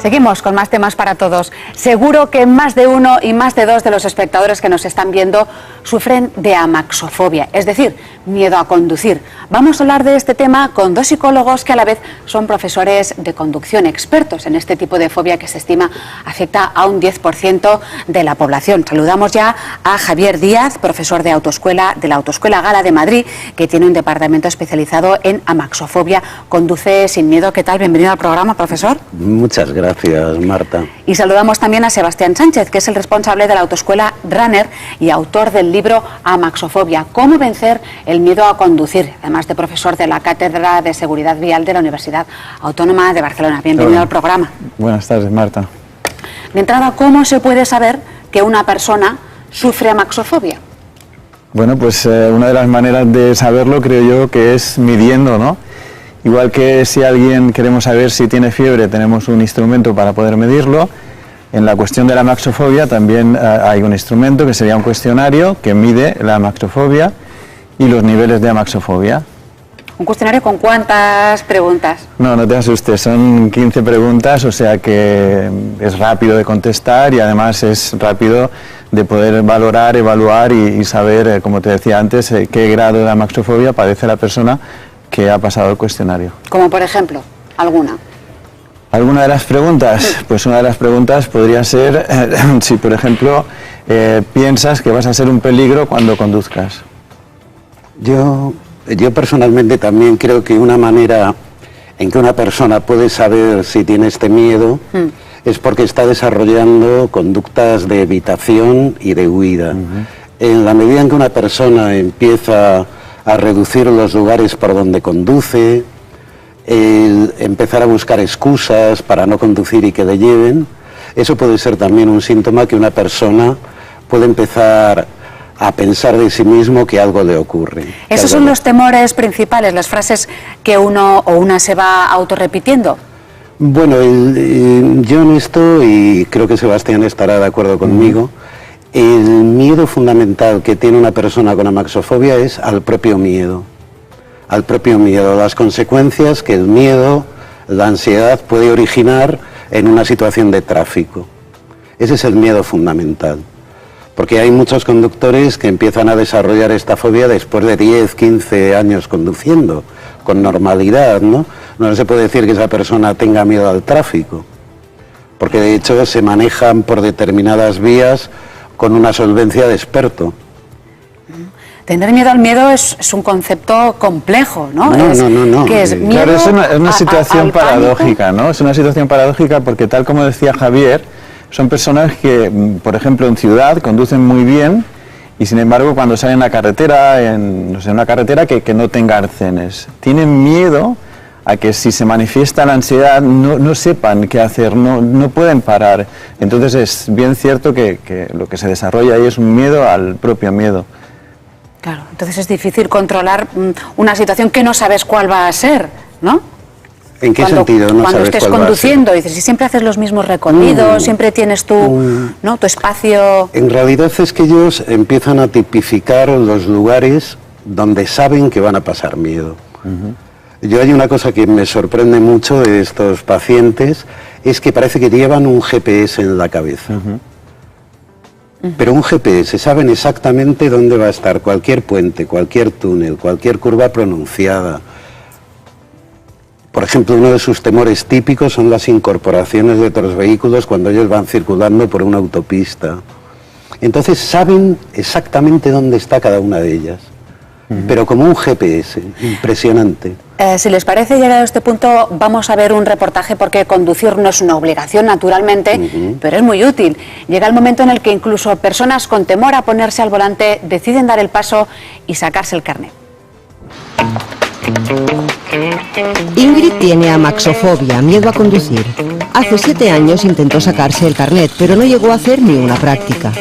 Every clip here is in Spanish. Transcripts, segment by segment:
Seguimos con más temas para todos. Seguro que más de uno y más de dos de los espectadores que nos están viendo sufren de amaxofobia, es decir, miedo a conducir. Vamos a hablar de este tema con dos psicólogos que a la vez son profesores de conducción, expertos en este tipo de fobia que se estima afecta a un 10% de la población. Saludamos ya a Javier Díaz, profesor de autoescuela de la Autoescuela Gala de Madrid, que tiene un departamento especializado en amaxofobia. Conduce sin miedo. ¿Qué tal? Bienvenido al programa, profesor. Muchas gracias, Marta. Y saludamos también a Sebastián Sánchez, que es el responsable de la Autoescuela Runner y autor del libro Amaxofobia, cómo vencer el miedo a conducir, además de profesor de la Cátedra de Seguridad Vial de la Universidad Autónoma de Barcelona. Bienvenido al programa. Buenas tardes, Marta. De entrada, ¿cómo se puede saber que una persona sufre amaxofobia? Bueno, pues una de las maneras de saberlo creo yo que es midiendo, ¿no? Igual que si alguien queremos saber si tiene fiebre, tenemos un instrumento para poder medirlo. En la cuestión de la amaxofobia también hay un instrumento que sería un cuestionario que mide la amaxofobia y los niveles de amaxofobia. ¿Un cuestionario con cuántas preguntas? No, no te asustes, son 15 preguntas, o sea que es rápido de contestar y además es rápido de poder valorar, evaluar y saber, como te decía antes, qué grado de amaxofobia padece la persona que ha pasado el cuestionario. Como por ejemplo, ¿alguna? ¿Alguna de las preguntas? Pues una de las preguntas podría ser si, por ejemplo, piensas que vas a ser un peligro cuando conduzcas. Yo personalmente también creo que una manera en que una persona puede saber si tiene este miedo es porque está desarrollando conductas de evitación y de huida. En la medida en que una persona empieza a reducir los lugares por donde conduce, el empezar a buscar excusas para no conducir y que le lleven, eso puede ser también un síntoma que una persona puede empezar a pensar de sí mismo que algo le ocurre. ¿Esos son los temores principales, las frases que uno o una se va autorrepitiendo? Bueno, yo en esto, y creo que Sebastián estará de acuerdo conmigo, el miedo fundamental que tiene una persona con amaxofobia es al propio miedo. Al propio miedo, las consecuencias que el miedo, la ansiedad puede originar en una situación de tráfico. Ese es el miedo fundamental. Porque hay muchos conductores que empiezan a desarrollar esta fobia después de 10, 15 años conduciendo, con normalidad, ¿no? No se puede decir que esa persona tenga miedo al tráfico, porque de hecho se manejan por determinadas vías con una solvencia de experto. Tener miedo al miedo es un concepto complejo, ¿no? No. ¿Qué es? ¿Miedo Claro, es una situación paradójica, pánico? ¿no? Es una situación paradójica porque, tal como decía Javier, son personas que, por ejemplo, en ciudad conducen muy bien y, sin embargo, cuando salen a carretera, en una carretera que no tenga arcenes, tienen miedo a que si se manifiesta la ansiedad no sepan qué hacer, no pueden parar. Entonces es bien cierto que lo que se desarrolla ahí es un miedo al propio miedo. Claro, entonces es difícil controlar una situación que no sabes cuál va a ser, ¿no? ¿En qué sentido? No cuando sabes estés cuál va a ser. conduciendo, dices, si siempre haces los mismos recorridos, siempre tienes tu espacio. En realidad es que ellos empiezan a tipificar los lugares donde saben que van a pasar miedo. Yo hay una cosa que me sorprende mucho de estos pacientes, es que parece que llevan un GPS en la cabeza. Pero un GPS, saben exactamente dónde va a estar cualquier puente, cualquier túnel, cualquier curva pronunciada. Por ejemplo, uno de sus temores típicos son las incorporaciones de otros vehículos cuando ellos van circulando por una autopista. Entonces saben exactamente dónde está cada una de ellas, pero como un GPS, impresionante. Si les parece, llegado a este punto, vamos a ver un reportaje porque conducir no es una obligación, naturalmente, pero es muy útil. Llega el momento en el que incluso personas con temor a ponerse al volante deciden dar el paso y sacarse el carnet. Ingrid tiene amaxofobia, miedo a conducir. Hace 7 años intentó sacarse el carnet, pero no llegó a hacer ni una práctica.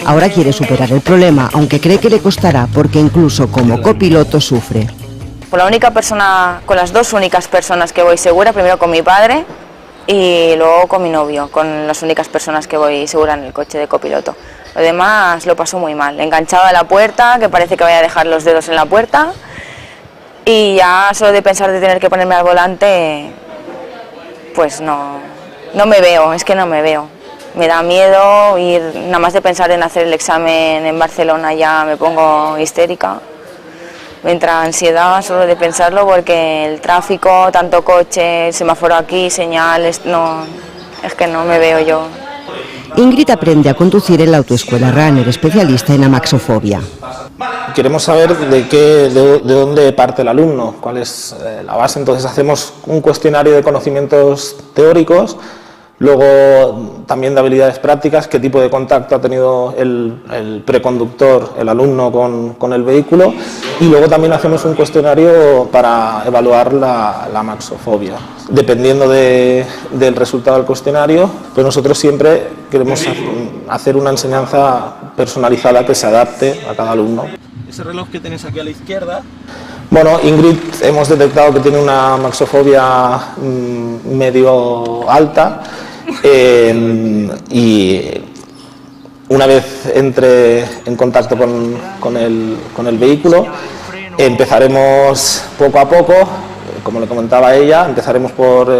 Ahora quiere superar el problema, aunque cree que le costará porque incluso como copiloto sufre. Con las dos únicas personas que voy segura, primero con mi padre y luego con mi novio, con las únicas personas que voy segura en el coche de copiloto. Lo demás lo paso muy mal, enganchada a la puerta, que parece que voy a dejar los dedos en la puerta, y ya solo de pensar de tener que ponerme al volante, pues no no me veo, es que no me veo. Me da miedo ir, nada más de pensar en hacer el examen en Barcelona ya me pongo histérica. Me entra ansiedad solo de pensarlo porque el tráfico, tanto coche, semáforo aquí, señales, no, es que no me veo yo. Ingrid aprende a conducir en la autoescuela Runner, especialista en amaxofobia. Queremos saber de dónde parte el alumno, cuál es la base, entonces hacemos un cuestionario de conocimientos teóricos, luego también de habilidades prácticas, qué tipo de contacto ha tenido el preconductor, el alumno con el vehículo, y luego también hacemos un cuestionario para evaluar la amaxofobia. Dependiendo del resultado del cuestionario, pues nosotros siempre queremos hacer una enseñanza personalizada que se adapte a cada alumno. Ese reloj que tenéis aquí a la izquierda. Bueno, Ingrid hemos detectado que tiene una amaxofobia medio alta y una vez entre en contacto con el vehículo empezaremos poco a poco, como le comentaba ella, empezaremos por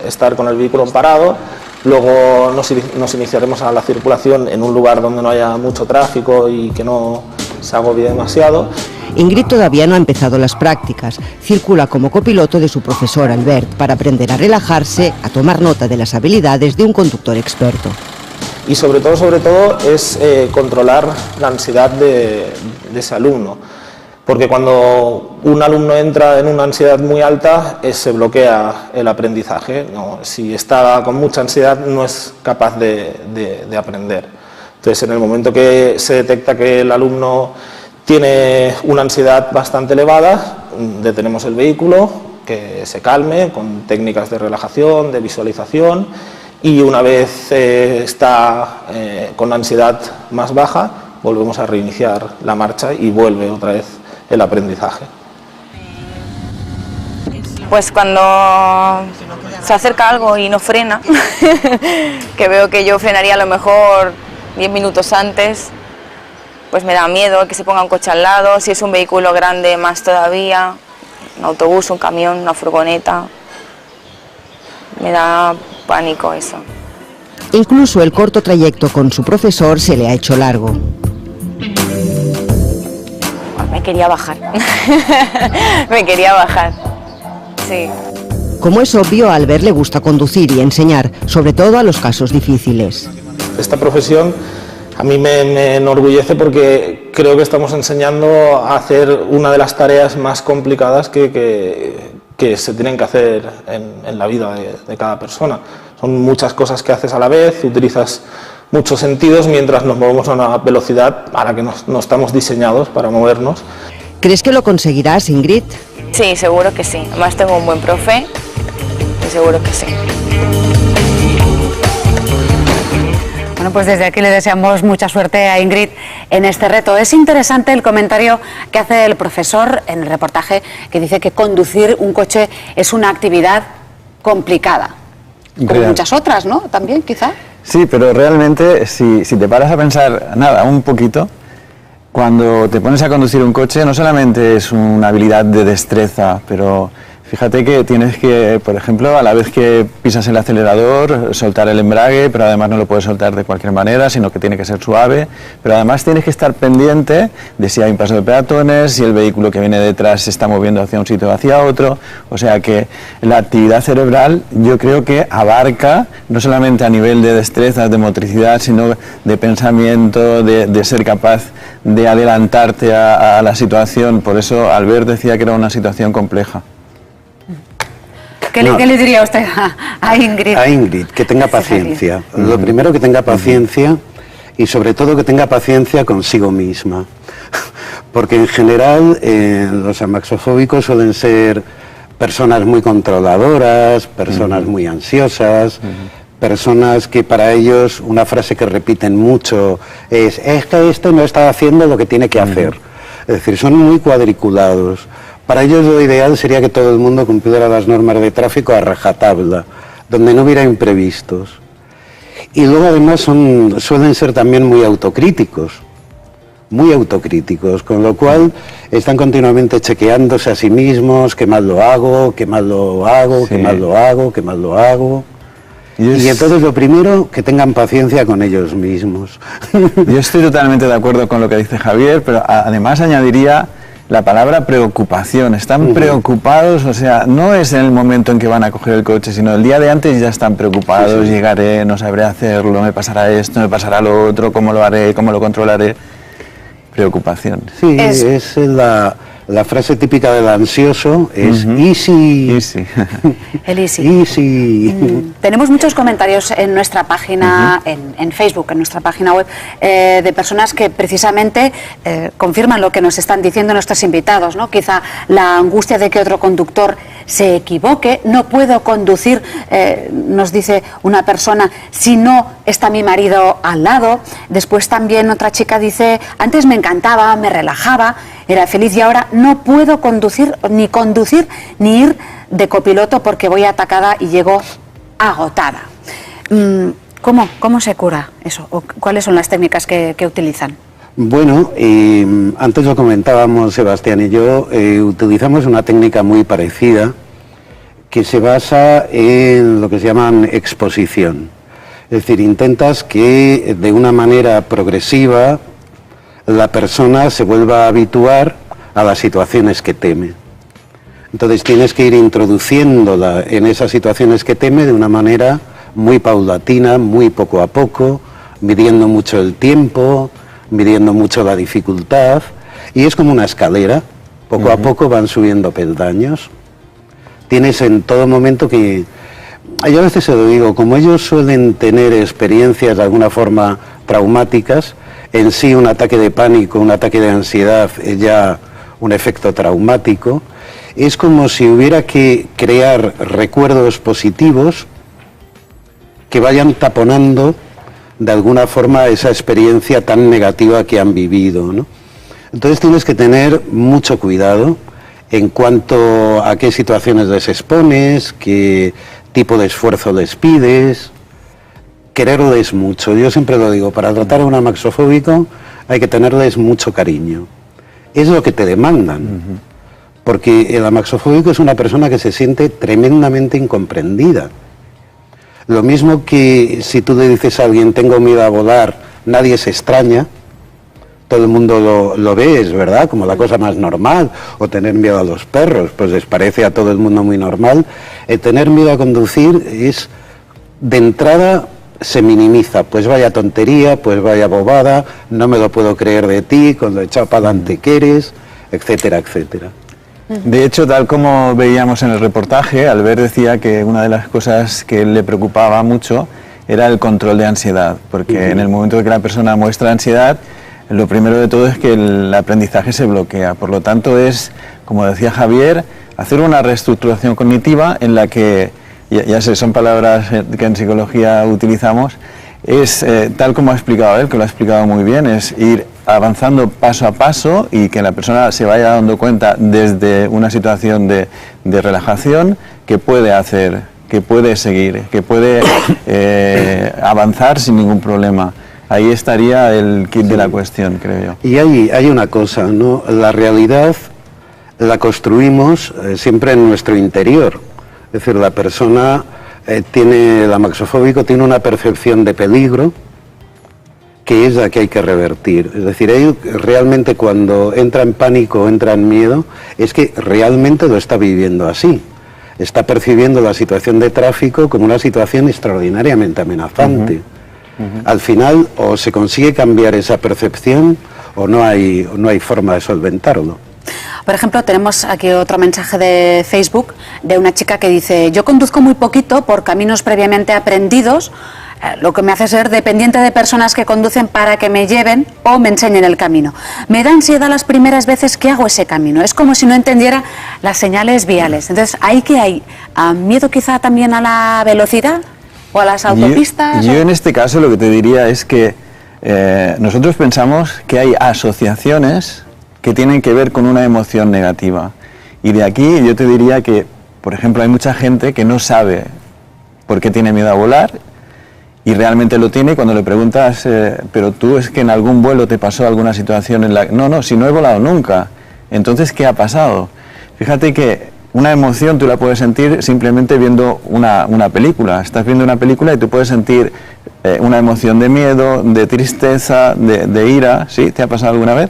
estar con el vehículo parado, luego nos iniciaremos a la circulación en un lugar donde no haya mucho tráfico y que no se agobie demasiado. Ingrid todavía no ha empezado las prácticas. Circula como copiloto de su profesor Albert para aprender a relajarse, a tomar nota de las habilidades de un conductor experto. Y sobre todo es controlar la ansiedad de ese alumno, porque cuando un alumno entra en una ansiedad muy alta se bloquea el aprendizaje, ¿no? Si está con mucha ansiedad no es capaz de aprender. Entonces, en el momento que se detecta que el alumno tiene una ansiedad bastante elevada, detenemos el vehículo, que se calme con técnicas de relajación, de visualización, y una vez está con la ansiedad más baja, volvemos a reiniciar la marcha y vuelve otra vez el aprendizaje. Pues cuando se acerca algo y no frena, que veo que yo frenaría a lo mejor 10 minutos antes, pues me da miedo que se ponga un coche al lado, si es un vehículo grande más todavía, un autobús, un camión, una furgoneta, me da pánico eso. Incluso el corto trayecto con su profesor se le ha hecho largo. Me quería bajar, me quería bajar, sí. Como es obvio, a Albert le gusta conducir y enseñar, sobre todo a los casos difíciles. Esta profesión a mí me enorgullece porque creo que estamos enseñando a hacer una de las tareas más complicadas que se tienen que hacer en la vida de cada persona. Son muchas cosas que haces a la vez, utilizas muchos sentidos mientras nos movemos a una velocidad a la que no estamos diseñados para movernos. ¿Crees que lo conseguirás, Ingrid? Sí, seguro que sí. Además tengo un buen profe y seguro que sí. Bueno, pues desde aquí le deseamos mucha suerte a Ingrid en este reto. Es interesante el comentario que hace el profesor en el reportaje, que dice que conducir un coche es una actividad complicada, como muchas otras, ¿no? También, quizá. Sí, pero realmente, si te paras a pensar, nada, un poquito, cuando te pones a conducir un coche no solamente es una habilidad de destreza, pero fíjate que tienes que, por ejemplo, a la vez que pisas el acelerador, soltar el embrague, pero además no lo puedes soltar de cualquier manera, sino que tiene que ser suave, pero además tienes que estar pendiente de si hay un paso de peatones, si el vehículo que viene detrás se está moviendo hacia un sitio o hacia otro, o sea que la actividad cerebral yo creo que abarca no solamente a nivel de destrezas, de motricidad, sino de pensamiento, de ser capaz de adelantarte a la situación. Por eso Albert decía que era una situación compleja. ¿Qué le diría usted a Ingrid? A Ingrid, que tenga paciencia. Lo primero, que tenga paciencia, y sobre todo que tenga paciencia consigo misma. Porque en general los amaxofóbicos suelen ser personas muy controladoras, personas muy ansiosas, personas que para ellos una frase que repiten mucho es que este no está haciendo lo que tiene que hacer. Es decir, son muy cuadriculados. Para ellos lo ideal sería que todo el mundo cumpliera las normas de tráfico a rajatabla, donde no hubiera imprevistos. Y luego además suelen ser también muy autocríticos, con lo cual están continuamente chequeándose a sí mismos, qué mal lo hago, qué mal lo hago, sí, qué mal lo hago, qué mal lo hago. Y entonces lo primero, que tengan paciencia con ellos mismos. Yo estoy totalmente de acuerdo con lo que dice Javier, pero además añadiría la palabra preocupación. Están preocupados, o sea, no es en el momento en que van a coger el coche, sino el día de antes ya están preocupados, llegaré, no sabré hacerlo, me pasará esto, me pasará lo otro, cómo lo haré, cómo lo controlaré. Preocupación. Sí, es la frase típica del ansioso, es easy. El easy. Easy. Tenemos muchos comentarios en nuestra página, en Facebook, en nuestra página web, de personas que precisamente confirman lo que nos están diciendo nuestros invitados, ¿no? Quizá la angustia de que otro conductor se equivoque. No puedo conducir, nos dice una persona, si no está mi marido al lado. Después también otra chica dice, antes me encantaba, me relajaba, era feliz, y ahora no puedo conducir ni ir de copiloto porque voy atacada y llego agotada. ¿Cómo se cura eso? ¿O cuáles son las técnicas que utilizan? Bueno, antes lo comentábamos Sebastián y yo, utilizamos una técnica muy parecida que se basa en lo que se llama exposición. Es decir, intentas que de una manera progresiva la persona se vuelva a habituar a las situaciones que teme. Entonces tienes que ir introduciéndola en esas situaciones que teme de una manera muy paulatina, muy poco a poco, midiendo mucho el tiempo, midiendo mucho la dificultad, y es como una escalera, poco a poco van subiendo peldaños. Tienes en todo momento que, yo a veces se lo digo, como ellos suelen tener experiencias de alguna forma traumáticas, en sí un ataque de pánico, un ataque de ansiedad es ya un efecto traumático, es como si hubiera que crear recuerdos positivos que vayan taponando de alguna forma esa experiencia tan negativa que han vivido, ¿no? Entonces tienes que tener mucho cuidado en cuanto a qué situaciones les expones, qué tipo de esfuerzo les pides, quererles mucho. Yo siempre lo digo, para tratar a un amaxofóbico hay que tenerles mucho cariño. Es lo que te demandan, porque el amaxofóbico es una persona que se siente tremendamente incomprendida. Lo mismo que si tú le dices a alguien, tengo miedo a volar, nadie se extraña, todo el mundo lo ve, es verdad, como la cosa más normal, o tener miedo a los perros, pues les parece a todo el mundo muy normal. El tener miedo a conducir es, de entrada, se minimiza, pues vaya tontería, pues vaya bobada, no me lo puedo creer de ti, con lo echado para adelante que eres, etcétera, etcétera. De hecho, tal como veíamos en el reportaje, Albert decía que una de las cosas que le preocupaba mucho era el control de ansiedad, porque en el momento de que la persona muestra ansiedad, lo primero de todo es que el aprendizaje se bloquea. Por lo tanto, es, como decía Javier, hacer una reestructuración cognitiva en la que, ya sé, son palabras que en psicología utilizamos, es tal como ha explicado él, que lo ha explicado muy bien, es ir avanzando paso a paso y que la persona se vaya dando cuenta desde una situación de relajación que puede hacer, que puede seguir, que puede avanzar sin ningún problema. Ahí estaría el kit de la cuestión, creo yo. Y hay una cosa, ¿no? La realidad la construimos siempre en nuestro interior. Es decir, la persona el amaxofóbico tiene una percepción de peligro que es la que hay que revertir. Es decir, él realmente cuando entra en pánico o entra en miedo, es que realmente lo está viviendo así. Está percibiendo la situación de tráfico como una situación extraordinariamente amenazante. Al final, o se consigue cambiar esa percepción o no hay forma de solventarlo. Por ejemplo, tenemos aquí otro mensaje de Facebook de una chica que dice: yo conduzco muy poquito por caminos previamente aprendidos, lo que me hace ser dependiente de personas que conducen para que me lleven o me enseñen el camino. Me da ansiedad las primeras veces que hago ese camino, es como si no entendiera las señales viales. Entonces, ¿ahí qué hay? ¿Miedo quizá también a la velocidad o a las autopistas? Yo en este caso lo que te diría es que nosotros pensamos que hay asociaciones que tienen que ver con una emoción negativa. Y de aquí yo te diría que, por ejemplo, hay mucha gente que no sabe por qué tiene miedo a volar y realmente lo tiene, y cuando le preguntas, pero tú es que en algún vuelo te pasó alguna situación en la... No, si no he volado nunca. Entonces, ¿qué ha pasado? Fíjate que una emoción tú la puedes sentir simplemente viendo una película. Estás viendo una película y tú puedes sentir una emoción de miedo, de tristeza, de ira. ¿Sí? ¿Te ha pasado alguna vez?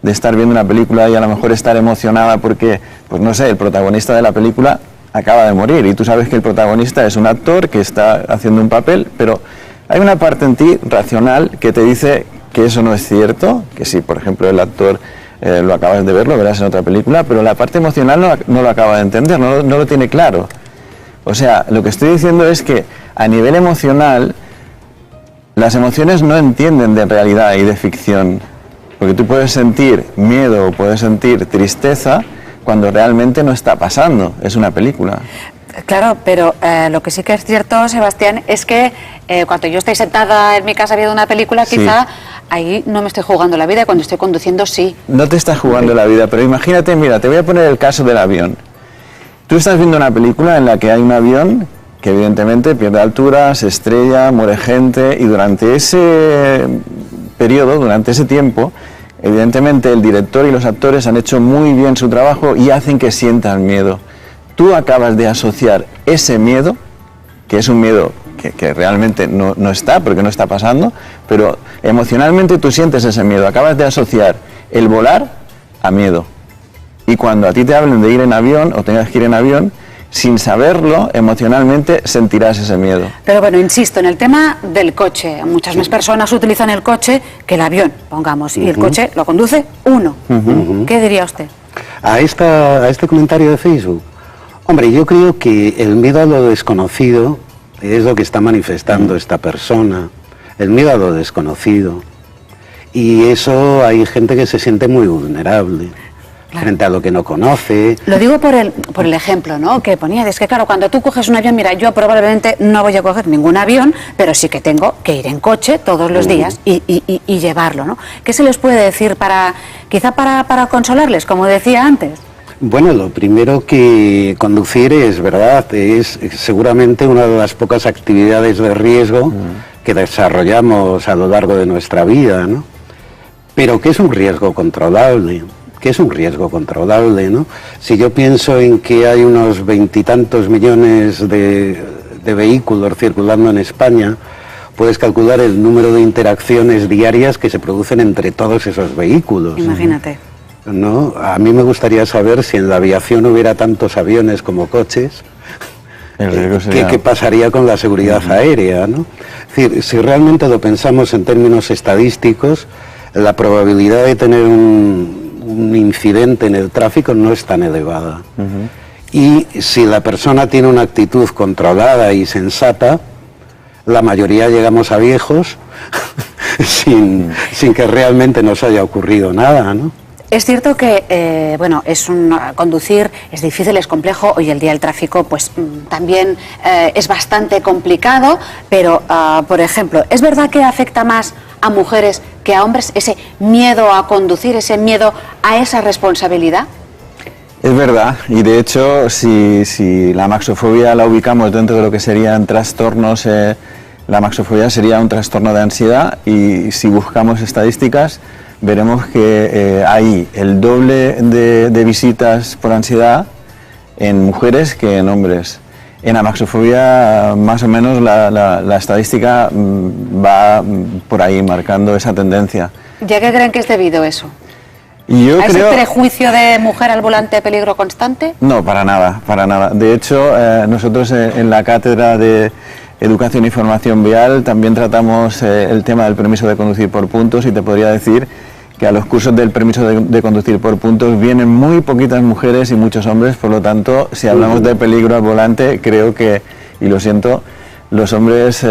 De estar viendo una película y a lo mejor estar emocionada porque, pues no sé, el protagonista de la película acaba de morir y tú sabes que el protagonista es un actor que está haciendo un papel, pero hay una parte en ti racional que te dice que eso no es cierto, que si por ejemplo el actor lo acabas de ver, lo verás en otra película, pero la parte emocional no lo acaba de entender, no lo tiene claro. O sea, lo que estoy diciendo es que a nivel emocional las emociones no entienden de realidad y de ficción, porque tú puedes sentir miedo o puedes sentir tristeza cuando realmente no está pasando, es una película. Claro, pero lo que sí que es cierto, Sebastián, es que cuando yo estoy sentada en mi casa viendo una película, quizá ahí no me estoy jugando la vida, y cuando estoy conduciendo sí. No te estás jugando la vida, pero imagínate, mira, te voy a poner el caso del avión. Tú estás viendo una película en la que hay un avión que evidentemente pierde altura, se estrella, muere gente, y durante ese periodo, durante ese tiempo, evidentemente el director y los actores han hecho muy bien su trabajo y hacen que sientan miedo. Tú acabas de asociar ese miedo, que es un miedo que realmente no está, porque no está pasando, pero emocionalmente tú sientes ese miedo, acabas de asociar el volar a miedo. Y cuando a ti te hablen de ir en avión o tengas que ir en avión, sin saberlo, emocionalmente sentirás ese miedo. Pero bueno, insisto, en el tema del coche, muchas más personas utilizan el coche que el avión, pongamos, y el coche lo conduce uno. ¿Qué diría usted? A este comentario de Facebook, hombre, yo creo que el miedo a lo desconocido es lo que está manifestando esta persona, el miedo a lo desconocido. Y eso hay gente que se siente muy vulnerable. Claro. Frente a lo que no conoce. Lo digo por el ejemplo, ¿no?, que ponía, es que claro, cuando tú coges un avión, mira, yo probablemente no voy a coger ningún avión, pero sí que tengo que ir en coche todos los días y llevarlo, ¿no? ¿Qué se les puede decir quizá para consolarles, como decía antes? Bueno, lo primero que conducir es verdad, es seguramente una de las pocas actividades de riesgo que desarrollamos a lo largo de nuestra vida, ¿no? Pero que es un riesgo controlable. Que es un riesgo controlable, ¿no? Si yo pienso en que hay unos 20 y tantos millones de vehículos circulando en España, puedes calcular el número de interacciones diarias que se producen entre todos esos vehículos. Imagínate. ¿No? A mí me gustaría saber si en la aviación hubiera tantos aviones como coches, ¿qué pasaría con la seguridad aérea, ¿no? Es decir, si realmente lo pensamos en términos estadísticos, la probabilidad de tener un incidente en el tráfico no es tan elevada. Y si la persona tiene una actitud controlada y sensata, la mayoría llegamos a viejos sin que realmente nos haya ocurrido nada, ¿no? Es cierto que, bueno, conducir es difícil, es complejo. Hoy el día el tráfico, pues también es bastante complicado, pero, por ejemplo, ¿es verdad que afecta más a mujeres que a hombres ese miedo a conducir, ese miedo a esa responsabilidad? Es verdad, y de hecho, si la amaxofobia la ubicamos dentro de lo que serían trastornos, la amaxofobia sería un trastorno de ansiedad, y si buscamos estadísticas, veremos que hay el doble de visitas por ansiedad en mujeres que en hombres. En amaxofobia, más o menos, la estadística va por ahí, marcando esa tendencia. ¿Ya qué creen que es debido a eso? Yo ¿A creo... ese prejuicio de mujer al volante, peligro constante? No, para nada, para nada. De hecho, nosotros en la cátedra de Educación y Formación Vial también tratamos el tema del permiso de conducir por puntos, y te podría decir que a los cursos del permiso de conducir por puntos vienen muy poquitas mujeres y muchos hombres. Por lo tanto, si hablamos de peligro al volante, creo que, y lo siento, los hombres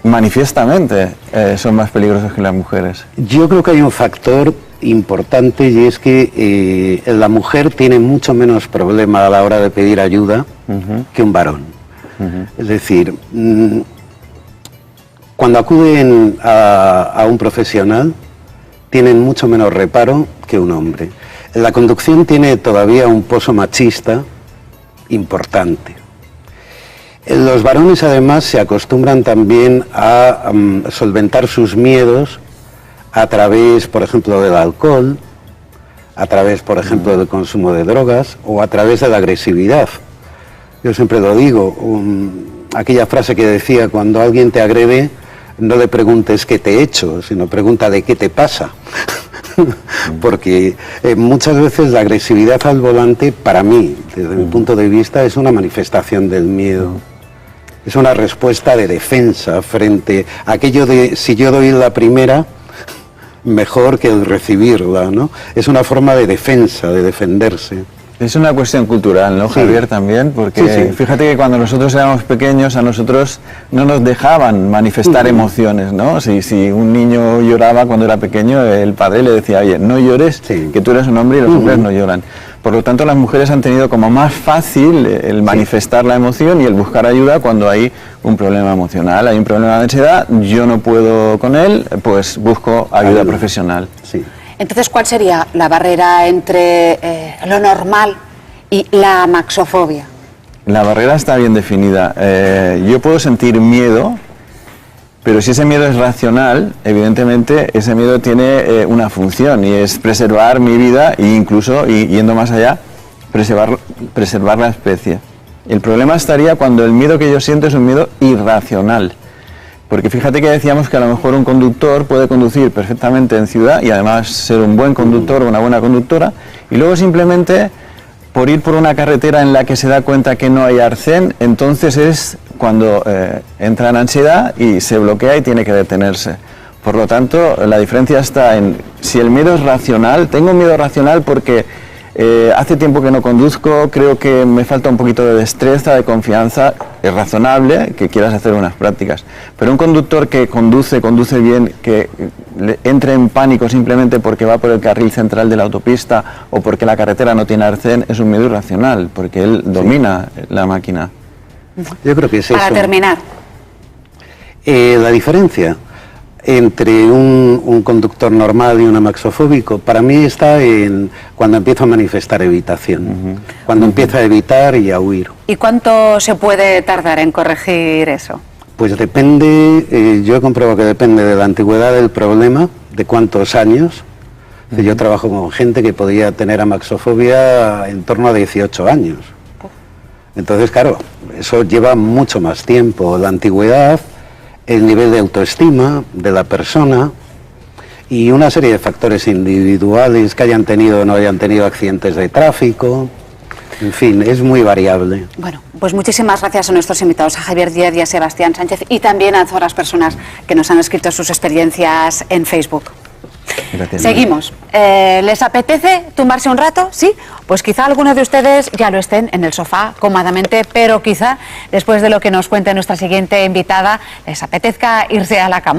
manifiestamente son más peligrosos que las mujeres. Yo creo que hay un factor importante, y es que la mujer tiene mucho menos problema a la hora de pedir ayuda que un varón. Es decir, cuando acuden a un profesional, tienen mucho menos reparo que un hombre. La conducción tiene todavía un pozo machista importante. Los varones además se acostumbran también a solventar sus miedos a través, por ejemplo, del alcohol, a través, por ejemplo, del consumo de drogas o a través de la agresividad. Yo siempre lo digo, aquella frase que decía, cuando alguien te agrede, no le preguntes qué te he hecho, sino pregunta de qué te pasa. Porque muchas veces la agresividad al volante, para mí, desde mi punto de vista, es una manifestación del miedo. Es una respuesta de defensa frente a aquello de, si yo doy la primera, mejor que el recibirla, ¿no? Es una forma de defensa, de defenderse. Es una cuestión cultural, ¿no, Javier? Sí. También, porque sí. Fíjate que cuando nosotros éramos pequeños, a nosotros no nos dejaban manifestar emociones, ¿no? Si un niño lloraba cuando era pequeño, el padre le decía, oye, no llores, que tú eres un hombre y los hombres no lloran. Por lo tanto, las mujeres han tenido como más fácil el manifestar la emoción y el buscar ayuda cuando hay un problema emocional, hay un problema de ansiedad, yo no puedo con él, pues busco ayuda profesional. Sí. Entonces, ¿cuál sería la barrera entre lo normal y la amaxofobia? La barrera está bien definida. Yo puedo sentir miedo, pero si ese miedo es racional, evidentemente ese miedo tiene una función y es preservar mi vida e incluso, yendo más allá, preservar la especie. El problema estaría cuando el miedo que yo siento es un miedo irracional. Porque fíjate que decíamos que a lo mejor un conductor puede conducir perfectamente en ciudad y además ser un buen conductor o una buena conductora, y luego simplemente por ir por una carretera en la que se da cuenta que no hay arcén, entonces es cuando entra en ansiedad y se bloquea y tiene que detenerse. Por lo tanto, la diferencia está en si el miedo es racional. Tengo miedo racional porque hace tiempo que no conduzco, creo que me falta un poquito de destreza, de confianza. Es razonable que quieras hacer unas prácticas, pero un conductor que conduce bien, que entre en pánico simplemente porque va por el carril central de la autopista o porque la carretera no tiene arcén, es un miedo irracional, porque él domina la máquina. Yo creo que es eso. Para terminar. La diferencia entre un conductor normal y un amaxofóbico, para mí está en cuando empieza a manifestar evitación, cuando empieza a evitar y a huir. ¿Y cuánto se puede tardar en corregir eso? Pues depende, yo he comprobado que depende de la antigüedad del problema, de cuántos años. Yo trabajo con gente que podía tener amaxofobia en torno a 18 años. Entonces, claro, eso lleva mucho más tiempo, la antigüedad, el nivel de autoestima de la persona y una serie de factores individuales, que hayan tenido o no hayan tenido accidentes de tráfico, en fin, es muy variable. Bueno, pues muchísimas gracias a nuestros invitados, a Javier Díaz y a Sebastián Sánchez, y también a todas las personas que nos han escrito sus experiencias en Facebook. Gracias. Seguimos. ¿Les apetece tumbarse un rato? ¿Sí? Pues quizá algunos de ustedes ya lo estén en el sofá cómodamente, pero quizá después de lo que nos cuente nuestra siguiente invitada les apetezca irse a la cama.